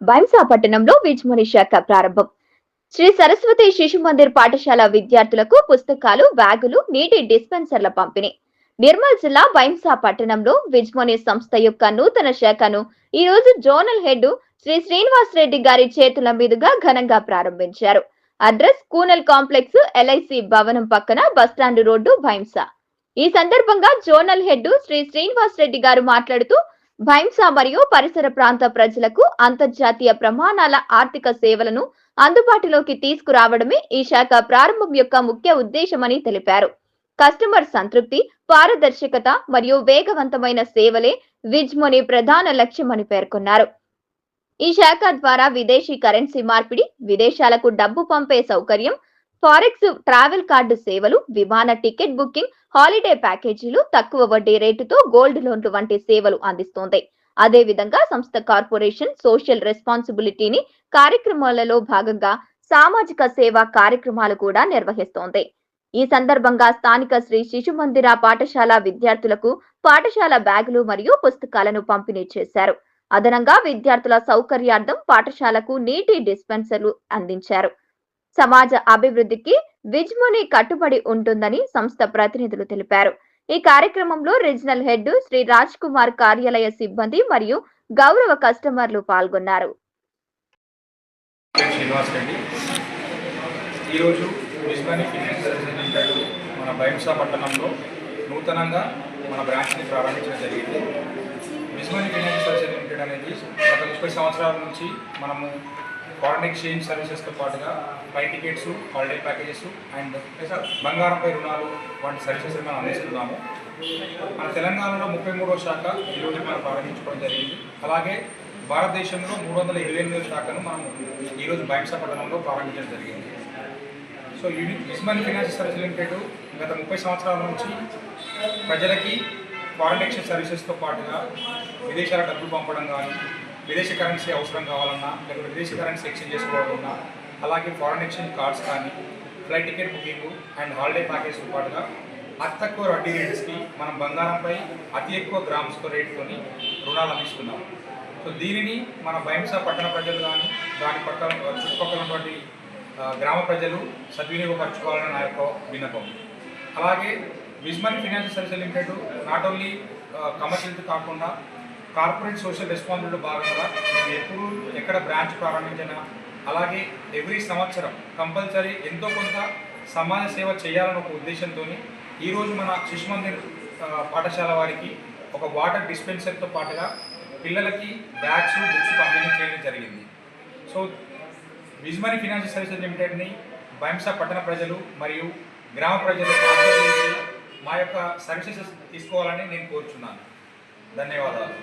బైంసా పట్టణంలో విజ్ముని శాఖ ప్రారంభం. శ్రీ సరస్వతి శిశు మందిర్ పాఠశాల విద్యార్థులకు పుస్తకాలు, బ్యాగులు, నీటి డిస్పెన్సర్ల పంపిణీ. నిర్మల్ జిల్లా బైంసా పట్టణంలో విజ్ముని సంస్థ యొక్క నూతన శాఖను ఈ రోజు జోనల్ హెడ్ శ్రీ శ్రీనివాస్ రెడ్డి గారి చేతుల మీదుగా ఘనంగా ప్రారంభించారు. అడ్రస్ కూనల్ కాంప్లెక్స్, ఎల్ఐసి భవనం పక్కన బస్టాండ్ రోడ్డు, బైంసా. ఈ సందర్భంగా జోనల్ హెడ్ శ్రీ శ్రీనివాస్ రెడ్డి గారు మాట్లాడుతూ భైంసా మరియు పరిసర ప్రాంత ప్రజలకు అంతర్జాతీయ ప్రమాణాల ఆర్థిక సేవలను అందుబాటులోకి తీసుకురావడమే ఈ శాఖ ప్రారంభం యొక్క ముఖ్య ఉద్దేశమని తెలిపారు. కస్టమర్ సంతృప్తి, పారదర్శకత మరియు వేగవంతమైన సేవలే విజ్ముని ప్రధాన లక్ష్యమని పేర్కొన్నారు. ఈ శాఖ ద్వారా విదేశీ కరెన్సీ మార్పిడి, విదేశాలకు డబ్బు పంపే సౌకర్యం, ఫారెక్స్, ట్రావెల్ కార్డు సేవలు, విమాన టికెట్ బుకింగ్, హాలిడే ప్యాకేజీలు, తక్కువ వడ్డీ రేటుతో గోల్డ్ లోన్లు వంటి సేవలు అందిస్తోంది. అదే విధంగా సంస్థ కార్పొరేషన్ సోషల్ రెస్పాన్సిబిలిటీని కార్యక్రమాలలో భాగంగా సామాజిక సేవా కార్యక్రమాలు కూడా నిర్వహిస్తోంది. ఈ సందర్భంగా స్థానిక శ్రీ శిశు మందిర పాఠశాల విద్యార్థులకు పాఠశాల బ్యాగులు మరియు పుస్తకాలను పంపిణీ చేశారు. అదనంగా విద్యార్థుల సౌకర్యార్థం పాఠశాలకు నీటి డిస్పెన్సర్లు అందించారు. సమాజ అభివృద్ధికి విజ్ముని కట్టుబడి ఉంటుందని సంస్థ ప్రతినిధులు తెలిపారు. ఈ కార్యక్రమంలో రీజనల్ హెడ్ శ్రీ రాజ్ కుమార్, కార్యాలయ సిబ్బంది మరియు గౌరవ కస్టమర్లు పాల్గొన్నారు. ఈరోజు విజ్ముని ఫైనాన్షియల్ లిమిటెడ్ మన బైంసా పట్టణంలో నూతనంగా మన బ్రాంచ్ని ప్రారంభించడం జరిగింది. విజ్ముని ఫైనాన్షియల్ లిమిటెడ్ అనేది గత 30 సంవత్సరాల నుంచి మనము ఫారెన్ ఎక్స్చేంజ్ సర్వీసెస్తో పాటుగా flight tickets, holiday packages and బంగారంపై రుణాలు వంటి సర్వీసెస్ మనం అందిస్తున్నాము. మన తెలంగాణలో 33వ శాఖ ఈరోజు మనం ప్రారంభించుకోవడం జరిగింది. అలాగే భారతదేశంలో 328వ శాఖను మనం ఈరోజు బైంసా పట్టణంలో ప్రారంభించడం జరిగింది. సో విజ్ముని ఫైనాన్షియల్ సర్వీసెస్ లిమిటెడ్ గత 30 సంవత్సరాల నుంచి ప్రజలకి ఫారెన్ ఎక్స్చేంజ్ సర్వీసెస్తో పాటుగా విదేశాల డబ్బులు పంపడం కానీ, విదేశీ కరెన్సీ అవసరం కావాలన్నా, లేకపోతే విదేశీ కరెన్సీ ఎక్స్చేంజ్ చేసుకోవాలన్నా, అలాగే ఫారెన్ ఎక్స్చేంజ్ కార్డ్స్ కానీ, flight ticket booking and holiday ప్యాకేజ్తో పాటుగా అతి తక్కువ వడ్డీ రేట్స్కి మనం బంగారంపై అతి ఎక్కువ గ్రామ్స్తో రేటుతోని రుణాలు అందిస్తున్నాం. సో దీనిని మన బైంసా పట్టణ ప్రజలు కానీ, దాని పక్కన చుట్టుపక్కల ఉన్నటువంటి గ్రామ ప్రజలు సద్వినియోగపరచుకోవాలని నా యొక్క విన్నపం. అలాగే విజ్ముని financial services limited not only commercial కాకుండా కార్పొరేట్ సోషల్ రెస్పాన్సిబిలిటీ భాగంగా మేము ఎప్పుడు ఎక్కడ బ్రాంచ్ ప్రారంభించినా, అలాగే ఎవ్రీ సంవత్సరం కంపల్సరీ ఎంతో కొంత సమాజ సేవ చేయాలని ఒక ఉద్దేశంతో ఈరోజు మన శిశు మందిర్ పాఠశాల వారికి ఒక వాటర్ డిస్పెన్సర్తో పాటుగా పిల్లలకి బ్యాగ్స్, బుక్స్ పంపిణీ చేయడం జరిగింది. సో విజ్ముని ఫైనాన్షియల్ సర్వీసెస్ లిమిటెడ్ని బైంసా పట్టణ ప్రజలు మరియు గ్రామ ప్రజలు మా యొక్క సర్వీసెస్ తీసుకోవాలని నేను కోరుచున్నాను. ధన్యవాదాలు.